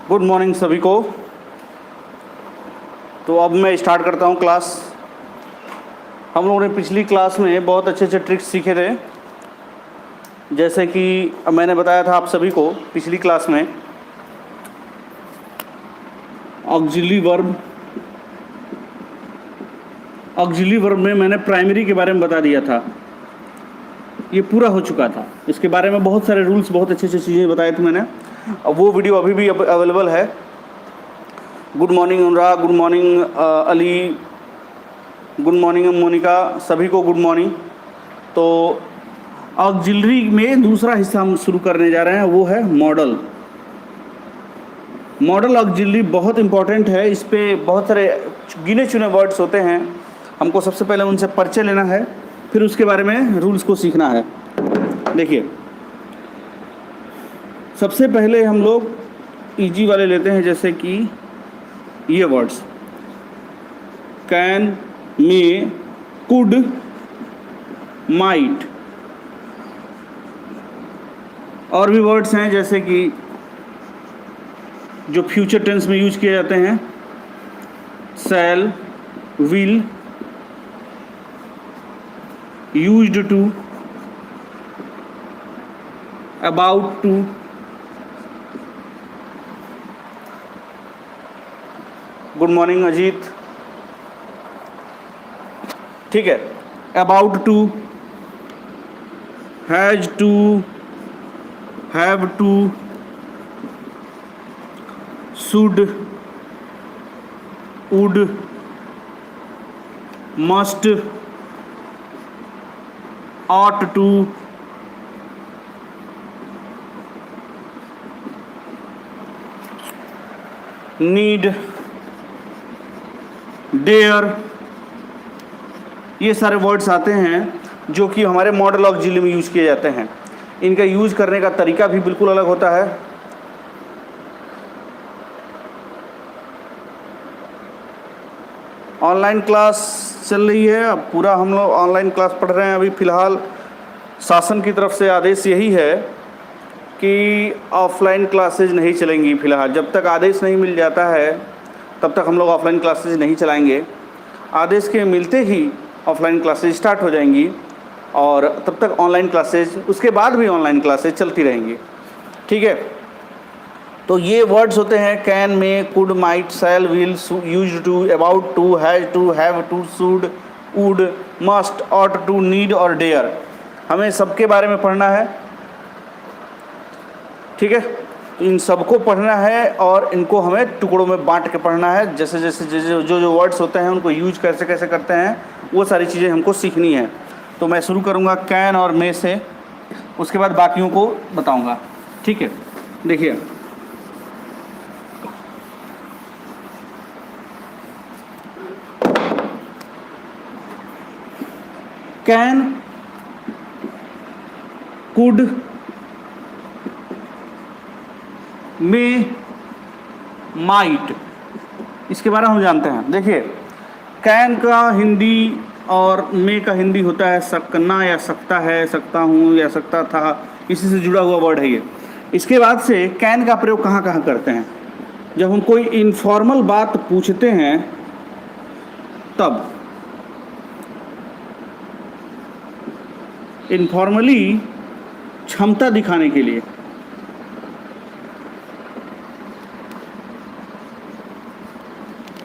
Good morning सभी को। तो अब मैं स्टार्ट करता हूँ क्लास। हम लोगों ने पिछली क्लास में बहुत अच्छे अच्छे ट्रिक्स सीखे थे, जैसे कि मैंने बताया था आप सभी को पिछली क्लास में ऑक्सिलरी वर्ब में मैंने प्राइमरी के बारे में बता दिया था। ये पूरा हो चुका था। इसके बारे में बहुत सारे रूल्स, बहुत अच्छी अच्छी चीज़ें बताए थे मैंने। अब वो वीडियो अभी भी अवेलेबल है। Good morning Anurag, good morning Ali, good morning Monika, सभी को गुड मॉर्निंग। तो ऑक्सिलरी में दूसरा हिस्सा हम शुरू करने जा रहे हैं, वो है मॉडल। मॉडल ऑक्सिलरी बहुत इंपॉर्टेंट है। इस पे बहुत सारे गिने चुने वर्ड्स होते हैं। हमको सबसे पहले उनसे परिचय लेना है, फिर उसके बारे में रूल्स को सीखना है। देखिए, सबसे पहले हम लोग इजी वाले लेते हैं, जैसे कि ये words can, may, could, might. और भी वर्ड्स हैं जैसे कि जो फ्यूचर टेंस में यूज किए जाते हैं, shall, will, used to, about to, good morning Ajit. ठीक है, about to, has to, have to, should, would, must, ought to, need, dare। ये सारे वर्ड्स आते हैं जो कि हमारे मॉडल ऑक्सिलरी में यूज किए जाते हैं। इनका यूज करने का तरीका भी बिल्कुल अलग होता है। ऑनलाइन क्लास चल रही है, अब पूरा हम लोग ऑनलाइन क्लास पढ़ रहे हैं। अभी फ़िलहाल शासन की तरफ से आदेश यही है कि ऑफलाइन क्लासेज नहीं चलेंगी। फ़िलहाल जब तक आदेश नहीं मिल जाता है तब तक हम लोग ऑफलाइन क्लासेज नहीं चलाएंगे। आदेश के मिलते ही ऑफलाइन क्लासेज स्टार्ट हो जाएंगी और तब तक ऑनलाइन क्लासेज, उसके बाद भी ऑनलाइन क्लासेज चलती रहेंगी। ठीक है, तो ये वर्ड्स होते हैं can, may, could, might, shall, will, used to, about to, has to, have to, should, would, must, ought to, need और डेयर। हमें सबके बारे में पढ़ना है। ठीक है, तो इन सबको पढ़ना है और इनको हमें टुकड़ों में बांट के पढ़ना है। जैसे जैसे जो वर्ड्स होते हैं उनको यूज कैसे कैसे करते हैं, वो सारी चीज़ें हमको सीखनी है। तो मैं शुरू करूँगा कैन और मे से, उसके बाद बाकियों को बताऊँगा। ठीक है, देखिए, कैन, कुड, मे, माइट, इसके बारे में हम जानते हैं। देखिए, कैन का हिंदी और मे का हिंदी होता है सकना या सकता है, सकता हूँ या सकता था, इसी से जुड़ा हुआ वर्ड है ये। इसके बाद से कैन का प्रयोग कहाँ कहाँ करते हैं? जब हम कोई इनफॉर्मल बात पूछते हैं तब। इनफॉर्मली क्षमता दिखाने के लिए।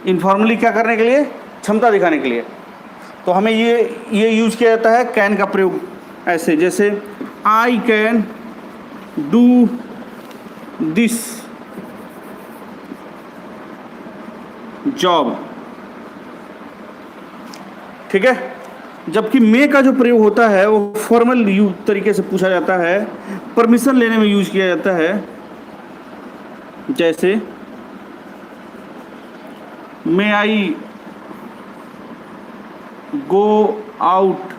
इनफॉर्मली क्या करने के लिए? क्षमता दिखाने के लिए। तो हमें ये यूज किया जाता है कैन का प्रयोग ऐसे, जैसे I can do this job. ठीक है, जबकि मे का जो प्रयोग होता है वो फॉर्मल तरीके से पूछा जाता है, परमिशन लेने में यूज किया जाता है। जैसे मे आई गो आउट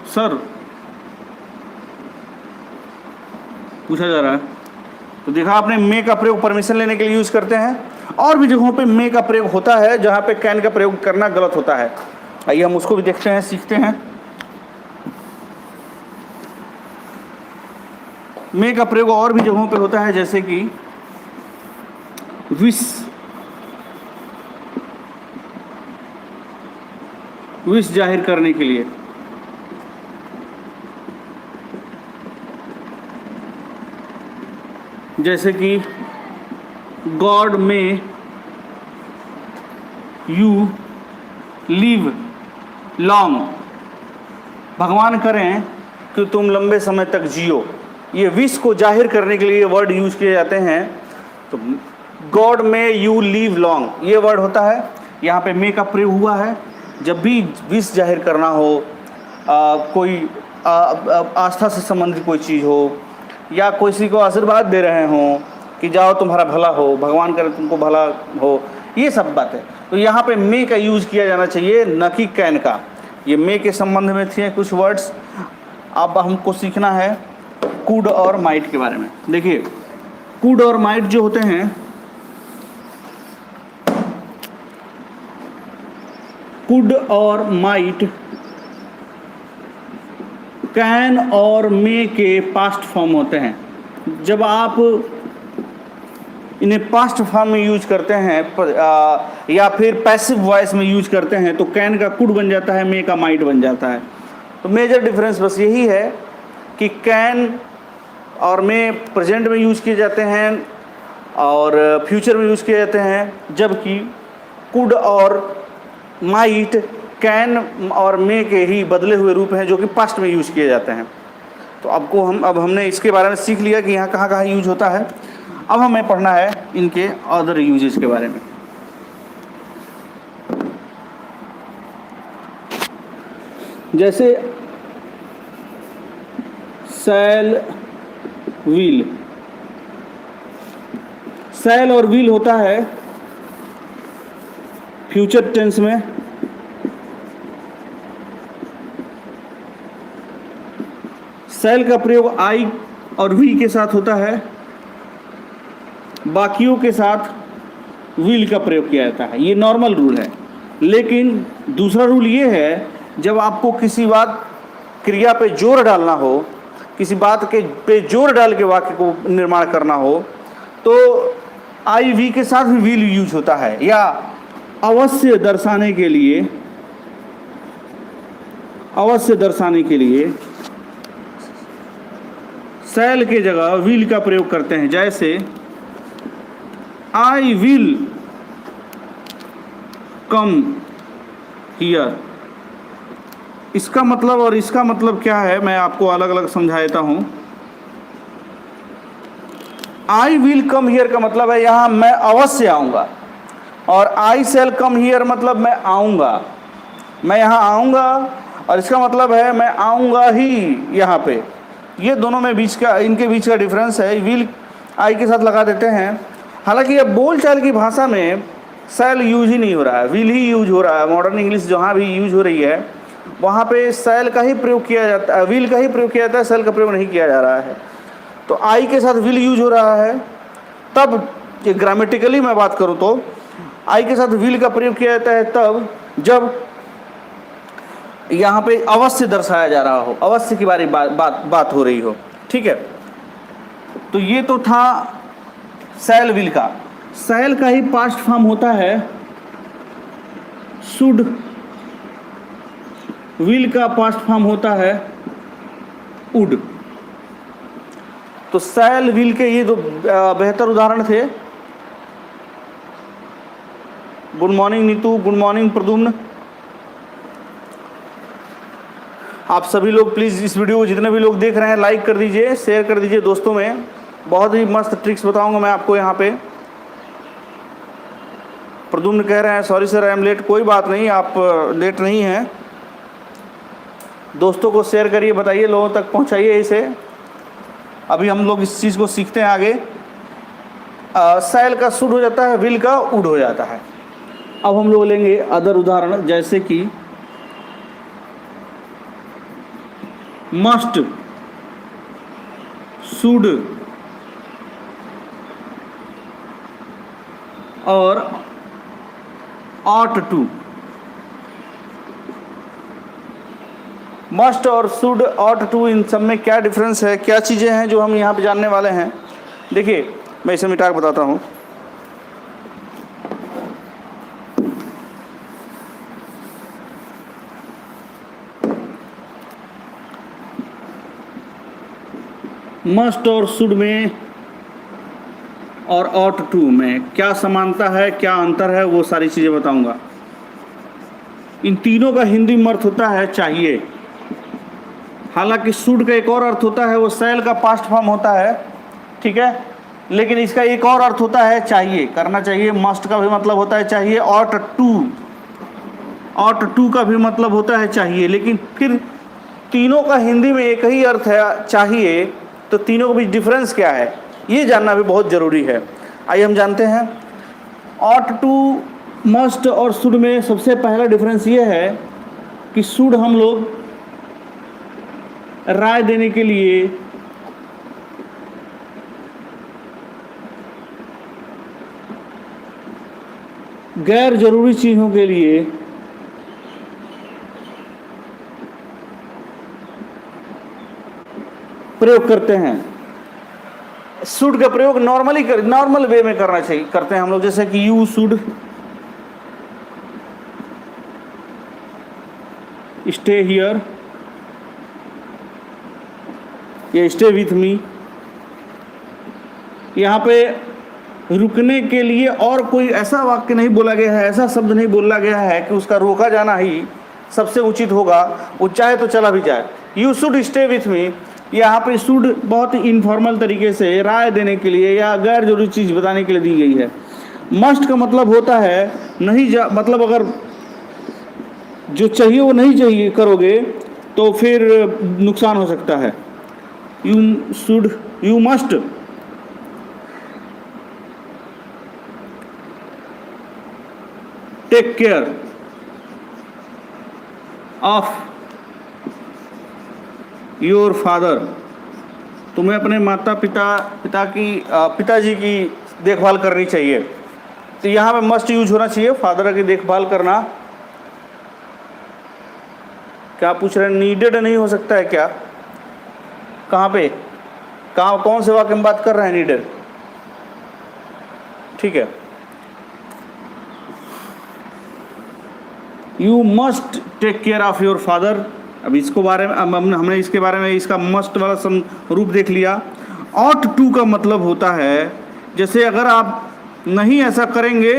सर, पूछा जा रहा है। तो देखा आपने, मे का प्रयोग परमिशन लेने के लिए यूज करते हैं। और भी जगहों पे मे का प्रयोग होता है जहाँ पे कैन का प्रयोग करना गलत होता है। आइए हम उसको भी देखते हैं, सीखते हैं। मे का प्रयोग और भी जगहों पे होता है, जैसे कि विश जाहिर करने के लिए। जैसे कि गॉड में यू लिव लॉन्ग, भगवान करें कि तुम लंबे समय तक जियो। ये विश को जाहिर करने के लिए वर्ड यूज किए जाते हैं। तो गॉड में यू लिव लॉन्ग ये वर्ड होता है, यहाँ पे मे का प्रयोग हुआ है। जब भी विश जाहिर करना हो, कोई आस्था से संबंधित कोई चीज़ हो, या किसी को आशीर्वाद दे रहे हों कि जाओ तुम्हारा भला हो, भगवान करे तुमको भला हो, ये सब बातें, तो यहाँ पे मे का यूज किया जाना चाहिए, न कि कैन का। ये मे के संबंध में थे कुछ वर्ड्स। अब हमको सीखना है कुड और माइट के बारे में। देखिए, कुड और माइट जो होते हैं, कुड और माइट कैन और मे के पास्ट फॉर्म होते हैं। जब आप इन्हें पास्ट फॉर्म में यूज करते हैं या फिर पैसिव वॉइस में यूज करते हैं तो कैन का कुड बन जाता है, मे का माइट बन जाता है। तो मेजर डिफरेंस बस यही है कि कैन और मे प्रेजेंट में यूज किए जाते हैं और फ्यूचर में यूज किए जाते हैं, जबकि कुड और माइट कैन और मे के ही बदले हुए रूप हैं जो कि पास्ट में यूज किए जाते हैं। तो अब हमने इसके बारे में सीख लिया कि यहाँ कहाँ कहाँ यूज होता है। अब हमें पढ़ना है इनके अदर यूजेस के बारे में। जैसे शैल विल, शैल और विल होता है फ्यूचर टेंस में। शैल का प्रयोग आई और विल के साथ होता है, बाकियों के साथ विल का प्रयोग किया जाता है। ये नॉर्मल रूल है। लेकिन दूसरा रूल ये है, जब आपको किसी बात क्रिया पे जोर डालना हो, किसी बात के पे जोर डाल के वाक्य को निर्माण करना हो, तो आई वी के साथ भी विल यूज होता है। या अवश्य दर्शाने के लिए, अवश्य दर्शाने के लिए शैल के जगह विल का प्रयोग करते हैं। जैसे आई विल कम हियर। इसका मतलब और इसका मतलब क्या है, मैं आपको अलग अलग समझा देता हूं। आई विल कम हियर का मतलब है यहां मैं अवश्य आऊंगा, और आई शैल कम हियर मतलब मैं आऊंगा, मैं यहां आऊंगा, और इसका मतलब है मैं आऊंगा ही यहाँ पे। ये दोनों में बीच का, इनके बीच का डिफरेंस है। विल आई के साथ लगा देते हैं। हालांकि अब बोलचाल की भाषा में शैल यूज ही नहीं हो रहा है, विल ही यूज हो रहा है। मॉडर्न इंग्लिश जहाँ भी यूज हो रही है वहाँ पे शैल का ही प्रयोग किया जाता है, विल का ही प्रयोग किया जाता है, शैल का प्रयोग नहीं किया जा रहा है। तो आई के साथ विल यूज हो रहा है। तब ग्रामेटिकली मैं बात करूँ तो आई के साथ विल का प्रयोग किया जाता है तब जब यहाँ पे अवश्य दर्शाया जा रहा हो, अवश्य की बात हो रही हो। ठीक है, तो ये तो था शैल विल का। शैल का ही पास्ट फॉर्म होता है शुड, विल का पास्ट फॉर्म होता है वुड। तो शैल विल के ये दो बेहतर उदाहरण थे। Good morning Neetu, good morning Pradyumna. आप सभी लोग प्लीज़ इस वीडियो को जितने भी लोग देख रहे हैं लाइक कर दीजिए, शेयर कर दीजिए दोस्तों में। बहुत ही मस्त ट्रिक्स बताऊंगा मैं आपको यहाँ पे। प्रद्युम्न कह रहे हैं sorry sir I am late. कोई बात नहीं, आप लेट नहीं हैं। दोस्तों को शेयर करिए, बताइए, लोगों तक पहुँचाइए इसे। अभी हम लोग इस चीज़ को सीखते हैं आगे। शैल का शुड हो जाता है, विल का वुड हो जाता है। अब हम लोग लेंगे अदर उदाहरण, जैसे कि मस्ट, शुड और ऑट टू। मस्ट और शुड, ऑट टू, इन सब में क्या डिफरेंस है, क्या चीज़ें हैं जो हम यहाँ पे जानने वाले हैं। देखिए, मैं इसे मिटा के बताता हूँ। मस्ट और शुड में और ऑट टू में क्या समानता है, क्या अंतर है, वो सारी चीज़ें बताऊंगा। इन तीनों का हिंदी में अर्थ होता है चाहिए। हालांकि शुड का एक और अर्थ होता है, वो शैल का पास्ट फॉर्म होता है, ठीक है, लेकिन इसका एक और अर्थ होता है चाहिए, करना चाहिए। मस्ट का भी मतलब होता है चाहिए। ऑट टू का भी मतलब होता है चाहिए, लेकिन फिर तीनों का हिंदी में एक ही अर्थ है चाहिए, तो तीनों के बीच डिफरेंस क्या है ये जानना भी बहुत ज़रूरी है। आइए हम जानते हैं। ऑट टू, मस्ट और शुड में सबसे पहला डिफरेंस ये है कि शुड हम लोग राय देने के लिए गैर जरूरी चीज़ों के लिए प्रयोग करते हैं। शुड का प्रयोग नॉर्मल वे में करना चाहिए, करते हैं हम लोग, जैसे कि यू शुड स्टे हियर या स्टे विथ मी। यहाँ पे रुकने के लिए और कोई ऐसा वाक्य नहीं बोला गया है, ऐसा शब्द नहीं बोला गया है कि उसका रोका जाना ही सबसे उचित होगा, वो चाहे तो चला भी जाए। You should stay with me, यहाँ पे शुड बहुत ही इनफॉर्मल तरीके से राय देने के लिए या गैर जरूरी चीज़ बताने के लिए दी गई है। मस्ट का मतलब होता है नहीं मतलब अगर जो चाहिए वो नहीं चाहिए करोगे तो फिर नुकसान हो सकता है। You must take care of your father, तुम्हें अपने पिताजी की देखभाल करनी चाहिए। तो यहाँ पे मस्ट यूज होना चाहिए, फादर की देखभाल करना। क्या पूछ रहे हैं, नीडेड नहीं हो सकता है क्या? कहाँ पे, कौन से वाक्य में बात कर रहे हैं नीडेड? ठीक है, you must take care of your father. अब इसको बारे में हमने इसके बारे में इसका मस्ट वाला रूप देख लिया। ऑट टू का मतलब होता है जैसे अगर आप नहीं ऐसा करेंगे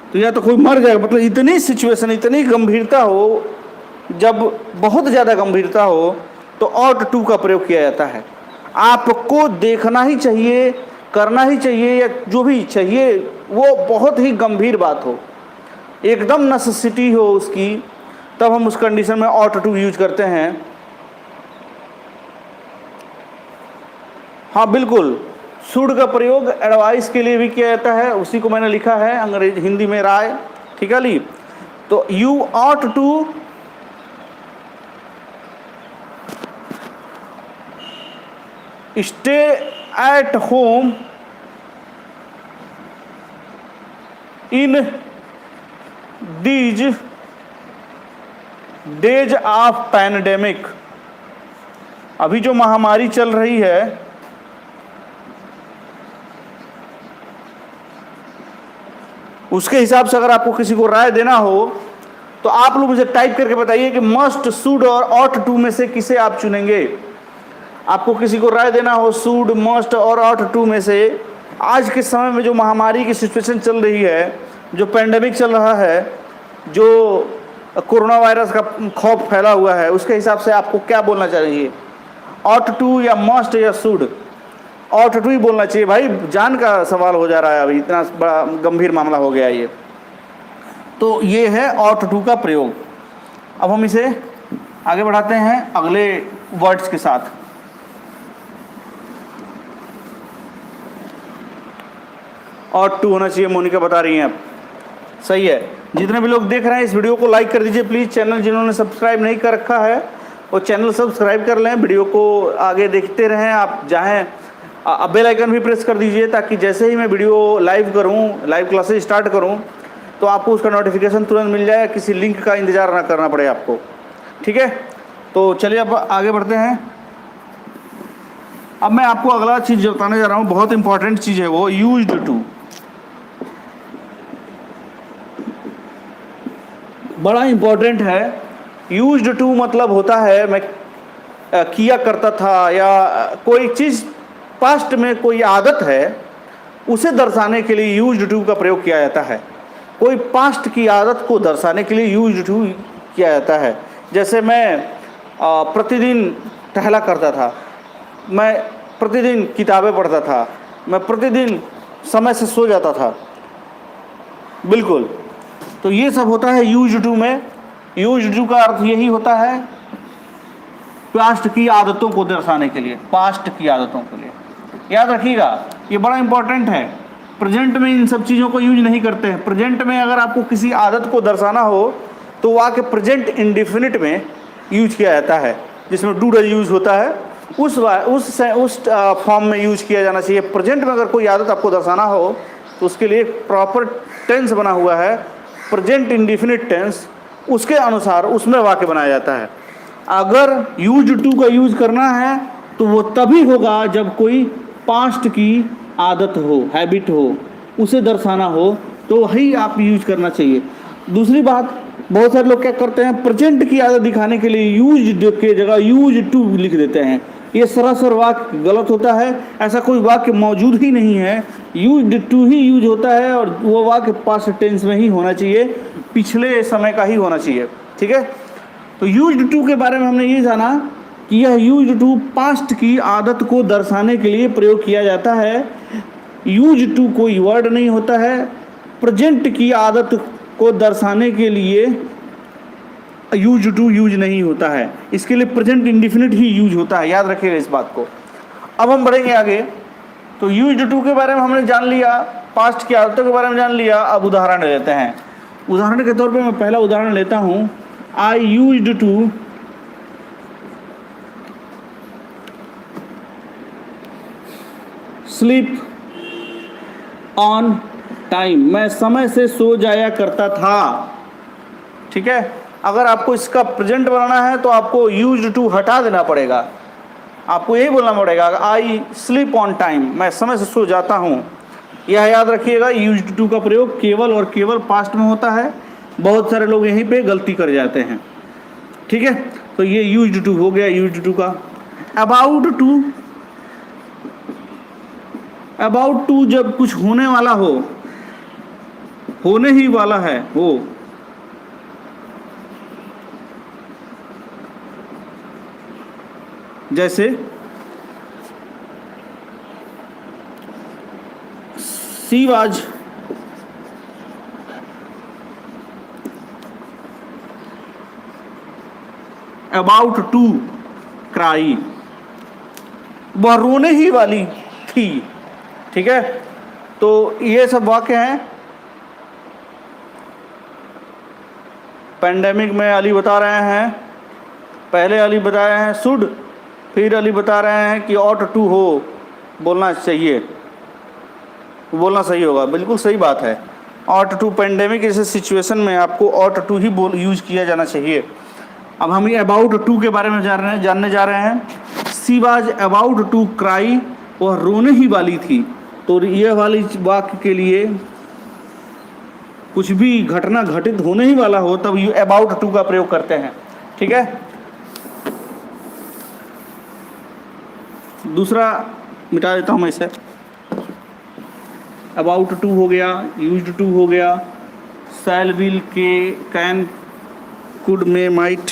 तो या तो कोई मर जाएगा, मतलब इतनी सिचुएशन, इतनी गंभीरता हो, जब बहुत ज़्यादा गंभीरता हो तो ऑट टू का प्रयोग किया जाता है। आपको देखना ही चाहिए, करना ही चाहिए, या जो भी चाहिए वो बहुत ही गंभीर बात हो, एकदम नेसेसिटी हो उसकी, तब हम उस कंडीशन में ऑट टू यूज करते हैं। हाँ बिल्कुल, शुड का प्रयोग एडवाइस के लिए भी किया जाता है, उसी को मैंने लिखा है अंग्रेजी हिंदी में राय, ठीक है ली। तो you ought to stay at home in these days of pandemic. अभी जो महामारी चल रही है उसके हिसाब से अगर आपको किसी को राय देना हो तो आप लोग मुझे टाइप करके बताइए कि मस्ट, शुड और ऑट टू में से किसे आप चुनेंगे। आपको किसी को राय देना हो शुड, मस्ट और ऑट टू में से, आज के समय में जो महामारी की सिचुएशन चल रही है, जो पेंडेमिक चल रहा है, जो कोरोना वायरस का खौफ फैला हुआ है, उसके हिसाब से आपको क्या बोलना चाहिए, ऑट टू या मस्ट या शुड? ऑट टू ही बोलना चाहिए भाई, जान का सवाल हो जा रहा है, अभी इतना बड़ा गंभीर मामला हो गया ये। तो ये है ऑट टू का प्रयोग। अब हम इसे आगे बढ़ाते हैं अगले वर्ड्स के साथ। ऑट टू होना चाहिए, मोनिका बता रही हैं आप, सही है। जितने भी लोग देख रहे हैं इस वीडियो को लाइक कर दीजिए प्लीज़। चैनल जिन्होंने सब्सक्राइब नहीं कर रखा है वो चैनल सब्सक्राइब कर लें, वीडियो को आगे देखते रहें आप। चाहें बेल आइकन भी प्रेस कर दीजिए ताकि जैसे ही मैं वीडियो लाइव करूं, लाइव क्लासेस स्टार्ट करूं, तो आपको उसका नोटिफिकेशन तुरंत मिल जाए, किसी लिंक का इंतज़ार ना करना पड़े आपको, ठीक है। तो चलिए अब आगे बढ़ते हैं। अब मैं आपको अगला चीज़ बताने जा रहा हूँ, बहुत इंपॉर्टेंट चीज़ है वो, यूज्ड टू। बड़ा इंपॉर्टेंट है। यूज्ड टू मतलब होता है, मैं किया करता था, या कोई चीज़ पास्ट में कोई आदत है, उसे दर्शाने के लिए यूज्ड टू का प्रयोग किया जाता है। कोई पास्ट की आदत को दर्शाने के लिए यूज्ड टू किया जाता है। जैसे मैं प्रतिदिन टहला करता था, मैं प्रतिदिन किताबें पढ़ता था, मैं प्रतिदिन समय से सो जाता था। बिल्कुल, तो ये सब होता है यूज्ड टू में। यूज्ड टू का अर्थ यही होता है पास्ट की आदतों को दर्शाने के लिए, पास्ट की आदतों के लिए। याद रखिएगा, ये बड़ा इंपॉर्टेंट है। प्रेजेंट में इन सब चीज़ों को यूज नहीं करते हैं। प्रेजेंट में अगर आपको किसी आदत को दर्शाना हो तो वहाँ के प्रेजेंट इंडेफिनिट में यूज किया जाता है, जिसमें डू डज यूज होता है, उस फॉर्म में यूज किया जाना चाहिए। प्रेजेंट में अगर कोई आदत आपको दर्शाना हो तो उसके लिए एक प्रॉपर टेंस बना हुआ है, प्रेजेंट इंडेफिनिट टेंस, उसके अनुसार उसमें वाक्य बनाया जाता है। अगर यूज टू का यूज करना है तो वो तभी होगा जब कोई पास्ट की आदत हो, हैबिट हो, उसे दर्शाना हो, तो वही आप यूज करना चाहिए। दूसरी बात, बहुत सारे लोग क्या करते हैं, प्रेजेंट की आदत दिखाने के लिए यूज के जगह यूज टू लिख देते हैं। ये सरासर वाक्य गलत होता है। ऐसा कोई वाक्य मौजूद ही नहीं है। यूज टू ही यूज होता है और वो वाक्य पास्ट टेंस में ही होना चाहिए, पिछले समय का ही होना चाहिए। ठीक है, तो यूज्ड टू के बारे में हमने ये जाना कि यह यूज्ड टू पास्ट की आदत को दर्शाने के लिए प्रयोग किया जाता है। यूज टू कोई वर्ड नहीं होता है। प्रेजेंट की आदत को दर्शाने के लिए यूज टू यूज नहीं होता है। इसके लिए प्रेजेंट इंडेफिनिट ही यूज होता है। याद रखिएगा इस बात को। अब हम बढ़ेंगे आगे। तो यूज्ड टू के बारे में हमने जान लिया, पास्ट की आदतों के बारे में जान लिया। अब उदाहरण लेते हैं। उदाहरण के तौर पे मैं पहला उदाहरण लेता हूँ। I used to sleep on time. मैं समय से सो जाया करता था। ठीक है, अगर आपको इसका प्रेजेंट बनाना है तो आपको यूज्ड टू हटा देना पड़ेगा। आपको यही बोलना पड़ेगा, आई स्लीप ऑन टाइम, मैं समय से सो जाता हूँ। यह याद रखिएगा, यूज्ड टू का प्रयोग केवल और केवल पास्ट में होता है। बहुत सारे लोग यहीं पे गलती कर जाते हैं। ठीक है, तो ये यूज्ड टू हो गया यूज्ड टू का। अबाउट टू, अबाउट टू जब कुछ होने वाला हो, होने ही वाला है वो, जैसे she was about to cry, वह रोने ही वाली थी। ठीक है, तो ये सब वाक्य हैं। पेंडेमिक में अली बता रहे हैं, पहले अली बताए हैं शुड, फिर अली बता रहे हैं कि ऑट टू हो, बोलना चाहिए, बोलना सही होगा। बिल्कुल सही बात है। ऑट टू, पेंडेमिक जैसे सिचुएशन में आपको ऑट टू ही यूज किया जाना चाहिए। अब हम ये अबाउट टू के बारे में जानने जा रहे हैं। She was about to cry, वह रोने ही वाली थी। तो ये वाली वाक्य के लिए कुछ भी घटना घटित होने ही वाला हो तब ये अबाउट टू का प्रयोग करते हैं। ठीक है, दूसरा मिटा देता हूँ मैं इसे। अबाउट टू हो गया, यूज्ड टू हो गया, शैल, विल, के, can, could, may, might,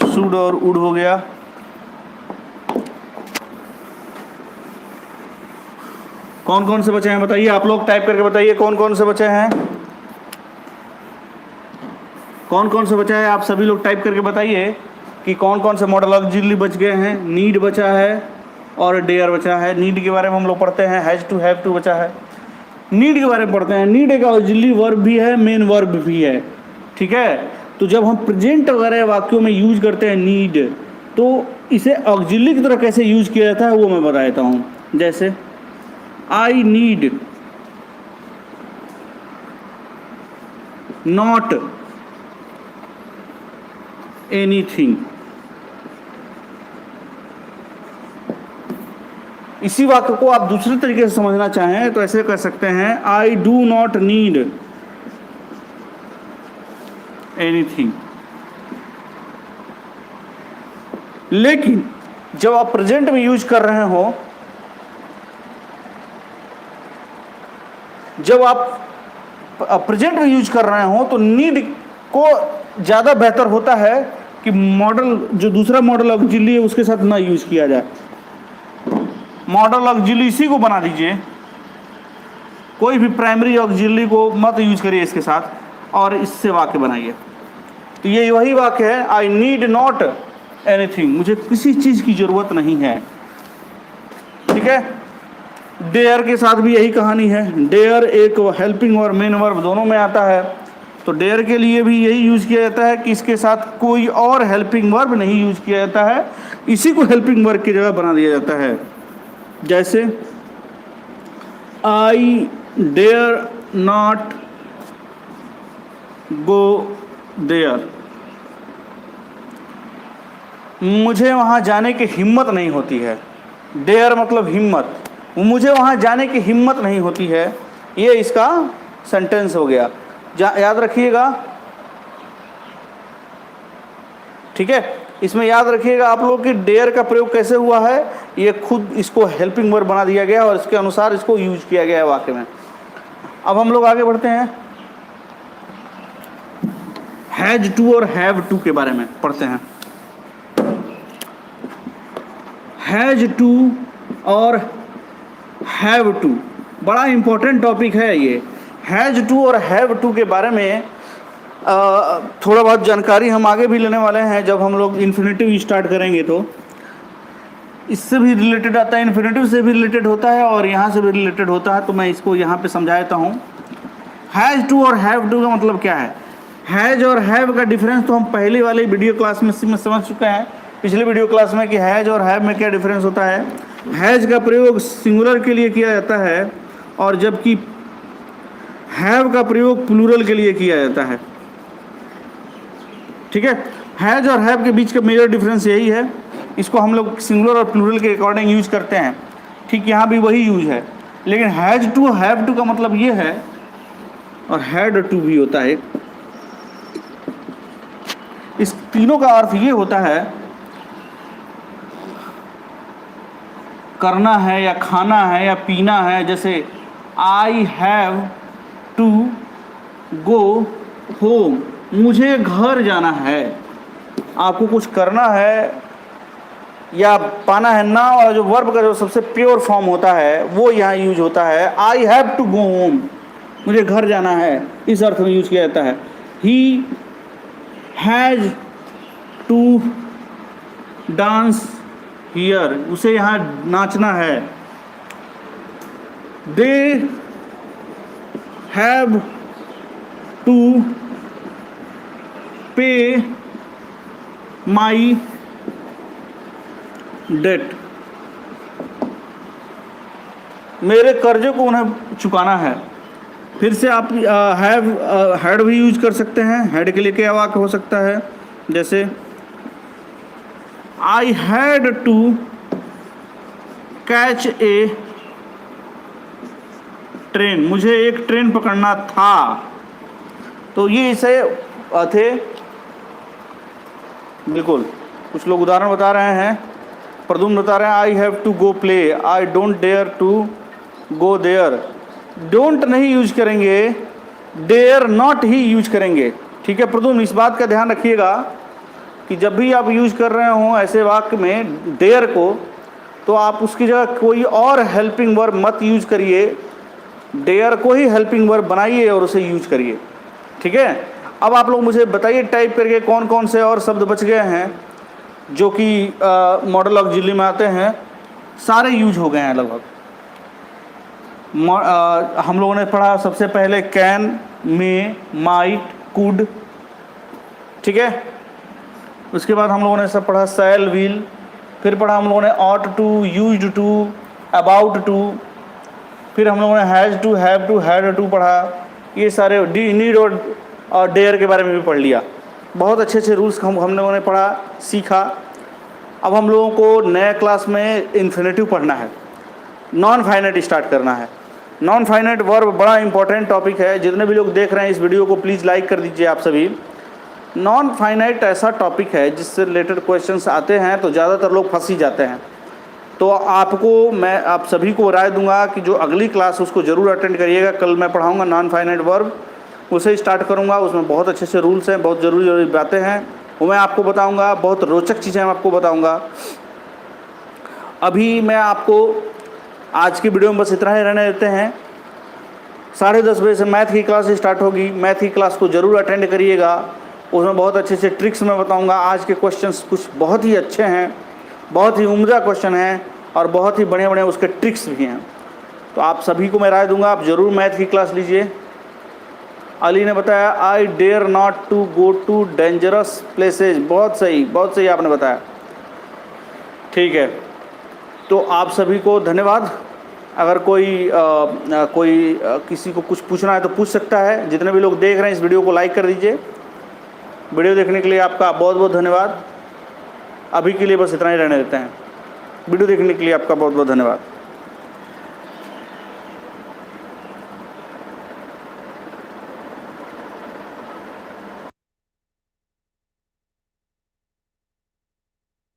should और वुड हो गया। कौन कौन से बचे हैं बताइए, आप लोग टाइप करके बताइए कौन कौन से बचे हैं, कौन कौन से बचा है। आप सभी लोग टाइप करके बताइए कि कौन कौन से मॉडल ऑक्सिलरी बच गए हैं। नीड बचा है और डेयर बचा है। नीड के बारे में हम लोग पढ़ते हैं, हैज टू, हैव टू बचा है। नीड के बारे में पढ़ते हैं। नीड एक ऑक्सिलरी वर्ब भी है, मेन वर्ब भी है। ठीक है, तो जब हम प्रेजेंट वगैरह वाक्यों में यूज करते हैं नीड, तो इसे ऑक्सिलरी की तरह कैसे यूज किया जाता है वो मैं बता देता हूँ। जैसे आई नीड नॉट एनीथिंग। इसी वाक्य को आप दूसरे तरीके से समझना चाहें तो ऐसे कर सकते हैं, I do not need anything. लेकिन जब आप प्रेजेंट में यूज कर रहे हो, जब आप प्रेजेंट में यूज कर रहे हो तो नीड को ज़्यादा बेहतर होता है कि मॉडल, जो दूसरा मॉडल ऑक्सिलरी है उसके साथ ना यूज किया जाए। मॉडल ऑक्सिलरी इसी को बना दीजिए, कोई भी प्राइमरी ऑक्सिलरी को मत यूज करिए इसके साथ, और इससे वाक्य बनाइए। तो ये वही वाक्य है, आई नीड नॉट एनीथिंग, मुझे किसी चीज़ की ज़रूरत नहीं है। ठीक है। डेयर के साथ भी यही कहानी है। डेयर एक हेल्पिंग और मेन वर्ब दोनों में आता है, तो डेयर के लिए भी यही यूज़ किया जाता है कि इसके साथ कोई और हेल्पिंग वर्ब नहीं यूज़ किया जाता है, इसी को हेल्पिंग वर्ब की जगह बना दिया जाता है। जैसे I dare not go there, मुझे वहाँ जाने की हिम्मत नहीं होती है। डेयर मतलब हिम्मत, मुझे वहाँ जाने की हिम्मत नहीं होती है, ये इसका सेंटेंस हो गया। याद रखिएगा, ठीक है। इसमें याद रखिएगा आप लोग कि डेयर का प्रयोग कैसे हुआ है, ये खुद इसको हेल्पिंग वर्ब बना दिया गया और इसके अनुसार इसको यूज किया गया है वाक्य में। अब हम लोग आगे बढ़ते हैं, हैज टू और हैव टू के बारे में पढ़ते हैं। हैज टू और हैव टू बड़ा इंपॉर्टेंट टॉपिक है ये। हैज टू और हैव टू के बारे में थोड़ा बहुत जानकारी हम आगे भी लेने वाले हैं, जब हम लोग इन्फिनेटिव स्टार्ट करेंगे तो इससे भी रिलेटेड आता है, इन्फिनेटिव से भी रिलेटेड होता है और यहाँ से भी रिलेटेड होता है, तो मैं इसको यहाँ पे समझा देता हूँ। हैज टू और हैव टू का मतलब क्या है। हैज और हैव का डिफरेंस तो हम पहले वाले वीडियो क्लास में समझ चुके हैं, पिछले वीडियो क्लास में, कि हैज और हैव में क्या डिफरेंस होता है। हैज का प्रयोग सिंगुलर के लिए किया जाता है और जबकि हैव का प्रयोग प्लूरल के लिए किया जाता है। ठीक है। हैज और हैव के बीच का मेजर डिफरेंस यही है, इसको हम लोग सिंगुलर और प्लूरल के अकॉर्डिंग यूज करते हैं। ठीक, यहाँ भी वही यूज है, लेकिन हैज टू हैव टू का मतलब ये है, और हैड टू भी होता है। इस तीनों का अर्थ ये होता है करना है या खाना है या पीना है। जैसे I have to go home, मुझे घर जाना है। आपको कुछ करना है या पाना है ना, और जो वर्ब का जो सबसे प्योर फॉर्म होता है वो यहाँ यूज होता है। I have to go home, मुझे घर जाना है, इस अर्थ में यूज किया जाता है। He has to dance here, उसे यहाँ नाचना है। दे हैव टू पे माई डेट, मेरे कर्जे को उन्हें चुकाना है। फिर से आप हैव हैड भी यूज कर सकते हैं। हैड के लिए क्या वाक्य हो सकता है, जैसे I had to catch a train, मुझे एक ट्रेन पकड़ना था। तो ये इसे थे, बिल्कुल कुछ लोग उदाहरण बता रहे हैं। प्रदुम्न बता रहे हैं I have to go play, I don't dare to go there. Don't नहीं यूज करेंगे, डेयर नॉट ही यूज करेंगे। ठीक है प्रदुम्न, इस बात का ध्यान रखिएगा कि जब भी आप यूज कर रहे हो ऐसे वाक्य में डेयर को, तो आप उसकी जगह कोई और हेल्पिंग वर्ब मत यूज करिए, डेयर को ही हेल्पिंग वर्ब बनाइए और उसे यूज करिए। ठीक है। अब आप लोग मुझे बताइए टाइप करके कौन कौन से और शब्द बच गए हैं जो कि मॉडल ऑक्सिलरी में आते हैं। सारे यूज हो गए हैं लगभग। हम लोगों ने पढ़ा सबसे पहले कैन, मे, माइट, कुड। ठीक है। उसके बाद हम लोगों ने सब पढ़ा शैल, विल। फिर पढ़ा हम लोगों ने ought to, used to, about to. फिर हम लोगों ने has to, have to, had to पढ़ा। ये सारे नीड और डेयर के बारे में भी पढ़ लिया। बहुत अच्छे अच्छे रूल्स हम लोगों ने पढ़ा, सीखा। अब हम लोगों को नए क्लास में इन्फिनेटिव पढ़ना है, नॉन फाइनाइट स्टार्ट करना है। नॉन फाइनाइट वर्ब बड़ा इंपॉर्टेंट टॉपिक है। जितने भी लोग देख रहे हैं इस वीडियो को प्लीज़ लाइक कर दीजिए आप सभी। नॉन फाइनाइट ऐसा टॉपिक है जिससे रिलेटेड क्वेश्चंस आते हैं तो ज़्यादातर लोग फंस ही जाते हैं। तो मैं आप सभी को राय दूंगा कि जो अगली क्लास उसको ज़रूर अटेंड करिएगा। कल मैं पढ़ाऊंगा नॉन फाइनाइट वर्ब, उसे स्टार्ट करूंगा। उसमें बहुत अच्छे से रूल्स हैं, बहुत ज़रूरी बातें हैं, वो मैं आपको बताऊंगा। बहुत रोचक चीज़ें मैं आपको बताऊंगा। अभी मैं आपको आज की वीडियो में बस इतना ही रहने देते हैं। 10:30 बजे से मैथ की क्लास स्टार्ट होगी। मैथ की क्लास को ज़रूर अटेंड करिएगा। उसमें बहुत अच्छे से ट्रिक्स मैं बताऊंगा। आज के क्वेश्चंस कुछ बहुत ही अच्छे हैं, बहुत ही उम्दा क्वेश्चन हैं और बहुत ही बढ़िया उसके ट्रिक्स भी हैं। तो आप सभी को मैं राय दूंगा, आप ज़रूर मैथ की क्लास लीजिए। अली ने बताया I dare not to go to dangerous places. बहुत सही आपने बताया। ठीक है, तो आप सभी को धन्यवाद। अगर कोई किसी को कुछ पूछना है तो पूछ सकता है। जितने भी लोग देख रहे हैं इस वीडियो को लाइक कर दीजिए। वीडियो देखने के लिए आपका बहुत बहुत धन्यवाद। अभी के लिए बस इतना ही रहने देते हैं। वीडियो देखने के लिए आपका बहुत बहुत धन्यवाद।